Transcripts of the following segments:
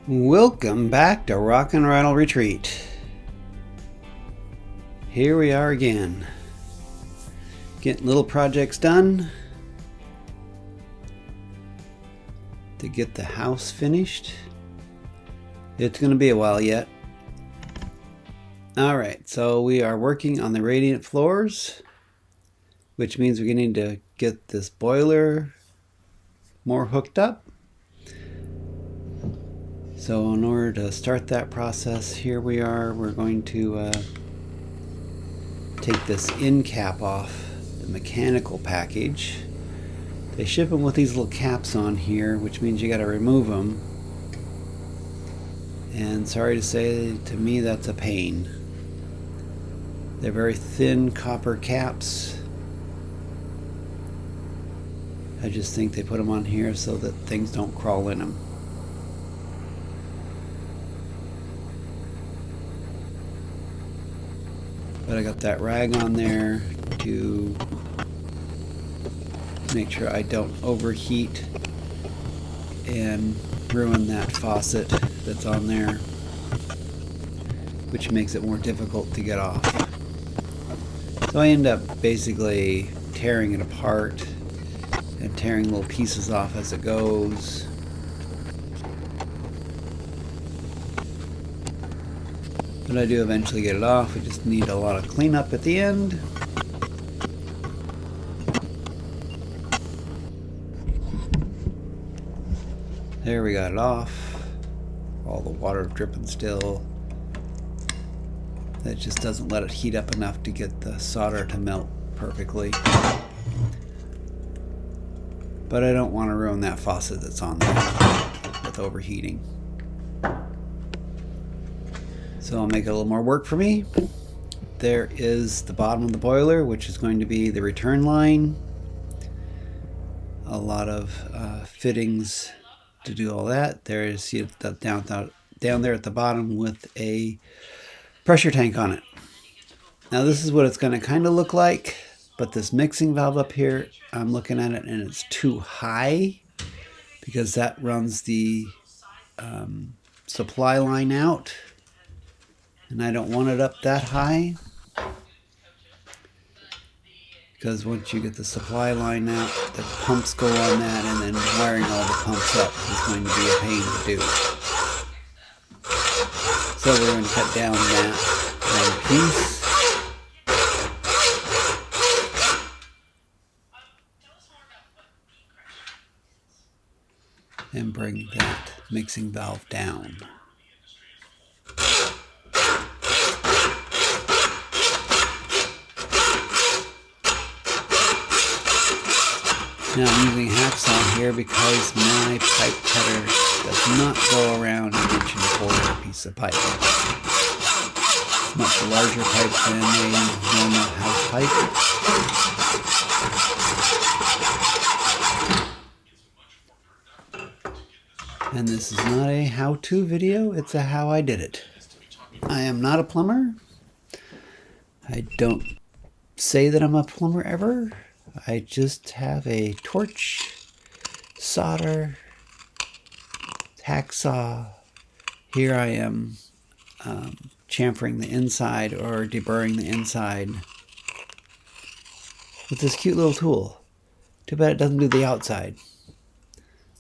Welcome back to Rock and Rattle Retreat. Here we are again, getting little projects done to get the house finished. It's going to be a while yet. Alright, so we are working on the radiant floors, which means we're going to get this boiler more hooked up. So in order to start that process, here we are. We're going to take this end cap off the mechanical package. They ship them with these little caps on here, which means you got to remove them. And sorry to say, to me that's a pain. They're very thin copper caps. I just think they put them on here so that things don't crawl in them. But I got that rag on there to make sure I don't overheat and ruin that faucet that's on there, which makes it more difficult to get off. So I end up basically tearing it apart and tearing little pieces off as it goes. But I do eventually get it off. We just need a lot of cleanup at the end. There, we got it off. All the water dripping still. That just doesn't let it heat up enough to get the solder to melt perfectly. But I don't want to ruin that faucet that's on there with overheating. So I'll make it a little more work for me. There is the bottom of the boiler, which is going to be the return line. A lot of fittings to do all that. There is down there at the bottom with a pressure tank on it. Now this is what it's going to kind of look like, but this mixing valve up here, I'm looking at it and it's too high because that runs the supply line out. And I don't want it up that high, because once you get the supply line out, the pumps go on that, and then wiring all the pumps up is going to be a pain to do. So we're going to cut down that piece. And bring that mixing valve down. Now I'm using hacksaw here because my pipe cutter does not go around an 1.25 piece of pipe. It's much larger pipe than a normal house pipe. And this is not a how-to video, it's a how I did it. I am not a plumber. I don't say that I'm a plumber ever. I just have a torch, solder, hacksaw. Here I am chamfering the inside or deburring the inside with this cute little tool. Too bad it doesn't do the outside,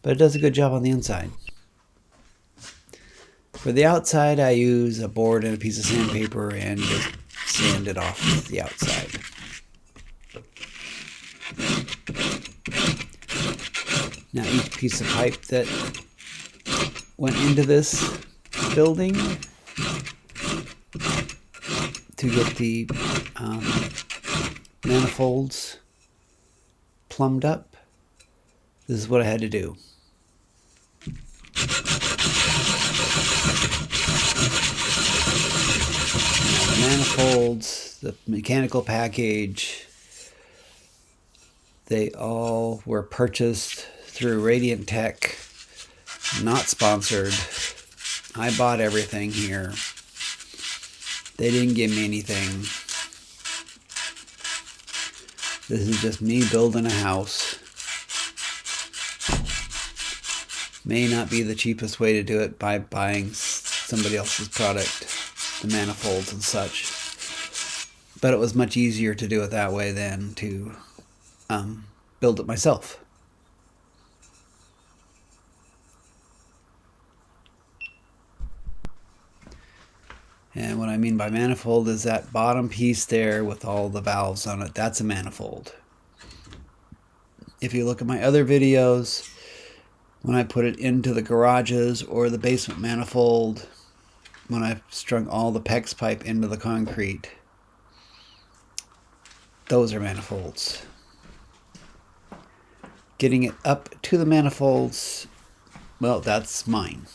but it does a good job on the inside. For the outside, I use a board and a piece of sandpaper and just sand it off the outside. Now each piece of pipe that went into this building to get the manifolds plumbed up, this is what I had to do. Now the manifolds, the mechanical package, they all were purchased through Radiant Tech, not sponsored. I bought everything here. They didn't give me anything. This is just me building a house. may not be the cheapest way to do it by buying somebody else's product, the manifolds and such. But it was much easier to do it that way than to build it myself. And what I mean by manifold is that bottom piece there with all the valves on it. That's a manifold. If you look at my other videos, when I put it into the garages or the basement manifold, when I've strung all the PEX pipe into the concrete, those are manifolds. Getting it up to the manifolds, well, that's mine.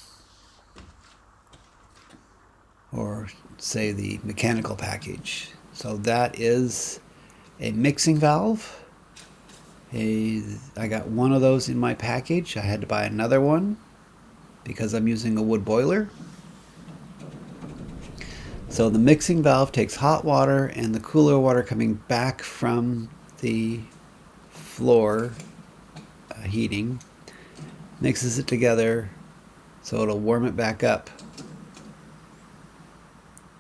Or say the mechanical package. So that is a mixing valve. I got one of those in my package. I had to buy another one because I'm using a wood boiler. So the mixing valve takes hot water and the cooler water coming back from the floor heating, mixes it together so it'll warm it back up.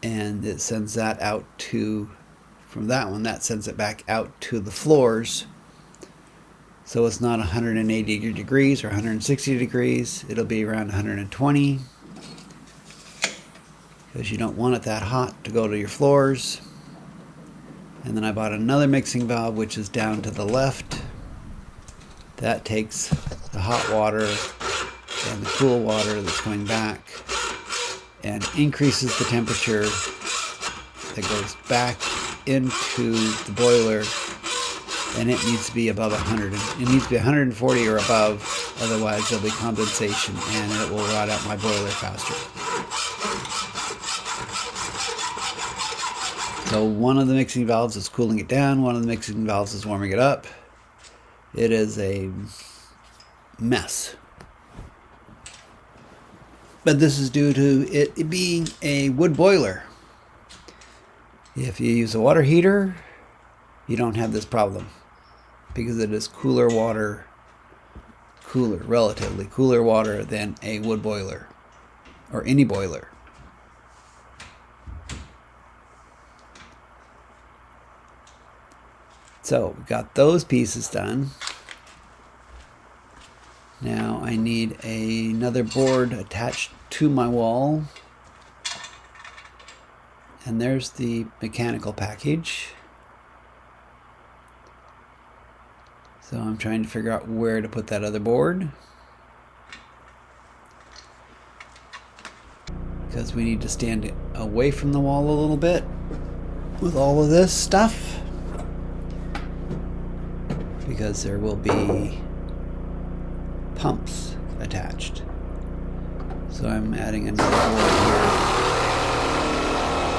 And it sends that out to, from that one, that sends it back out to the floors. So it's not 180 degrees or 160 degrees. It'll be around 120. Because you don't want it that hot to go to your floors. And then I bought another mixing valve, which is down to the left. That takes the hot water and the cool water that's coming back and increases the temperature that goes back into the boiler, and it needs to be above 100. It needs to be 140 or above, otherwise there'll be condensation and it will rot out my boiler faster. So one of the mixing valves is cooling it down, one of the mixing valves is warming it up. It is a mess. But this is due to it being a wood boiler. If you use a water heater, you don't have this problem because it is cooler water, relatively cooler water than a wood boiler or any boiler. So we got those pieces done. Now I need another board attached to my wall. And there's the mechanical package. So I'm trying to figure out where to put that other board, because we need to stand away from the wall a little bit with all of this stuff, because there will be pumps attached. So I'm adding another board here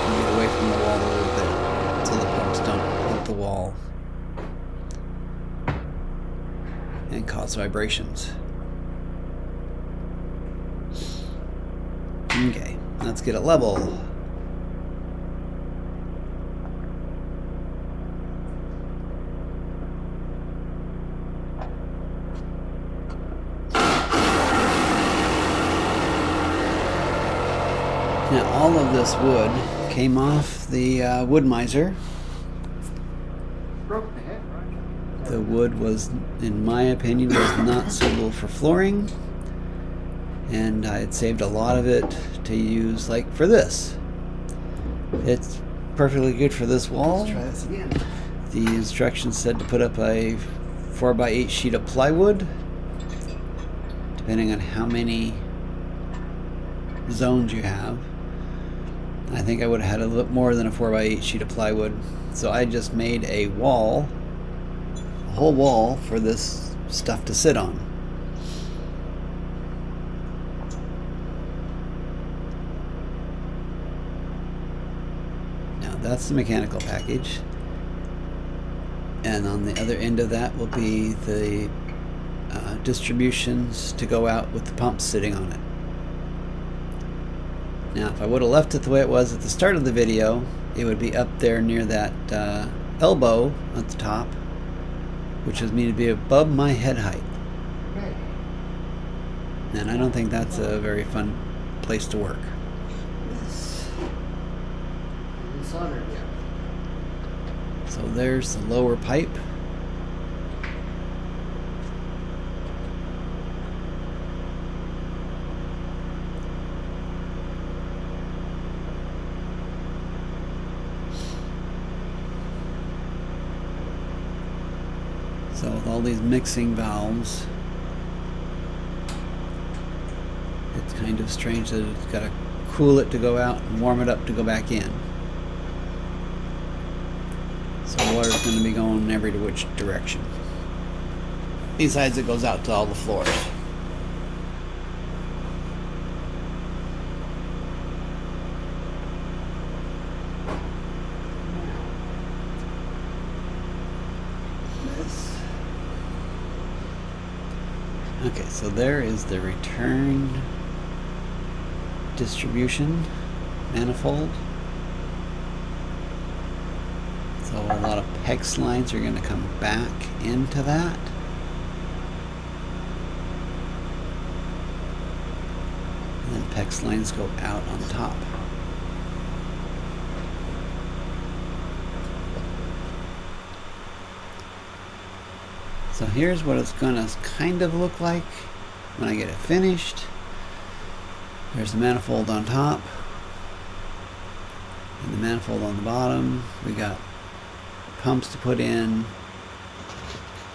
to get away from the wall a little bit so the pumps don't hit the wall and cause vibrations. Okay, let's get it level. Now all of this wood came off the wood miser. Broke the head, right? The wood was, in my opinion, was not suitable for flooring, and I had saved a lot of it to use like for this. It's perfectly good for this wall. Let's try this again. The instructions said to put up a 4x8 sheet of plywood, depending on how many zones you have. I think I would have had a little more than a 4x8 sheet of plywood. So I just made a wall, a whole wall for this stuff to sit on. Now that's the mechanical package. And on the other end of that will be the distributions to go out with the pumps sitting on it. Now, if I would have left it the way it was at the start of the video, it would be up there near that elbow at the top, which is meant to be above my head height. Okay. And I don't think that's a very fun place to work. This isn't soldered yet. So there's the lower pipe. So with all these mixing valves, it's kind of strange that it's got to cool it to go out and warm it up to go back in. So water's going to be going every which direction. Besides, it goes out to all the floors. Okay, so there is the return distribution manifold. So a lot of PEX lines are going to come back into that. And then PEX lines go out on top. So here's what it's going to kind of look like when I get it finished. There's the manifold on top and the manifold on the bottom. We got pumps to put in,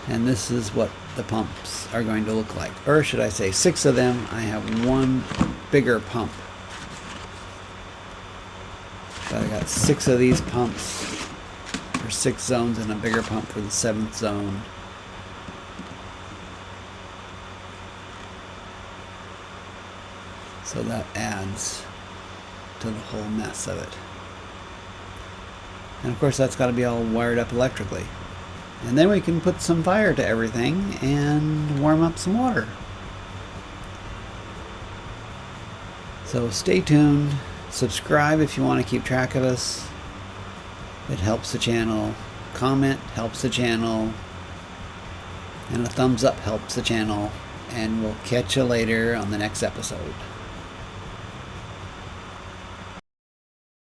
and this is what the pumps are going to look like. Or should I say 6 of them. I have one bigger pump. But I got 6 of these pumps for 6 zones and a bigger pump for the 7th zone. So that adds to the whole mess of it. And of course that's got to be all wired up electrically. And then we can put some fire to everything and warm up some water. So stay tuned. Subscribe if you want to keep track of us. It helps the channel. Comment helps the channel. And a thumbs up helps the channel. And we'll catch you later on the next episode.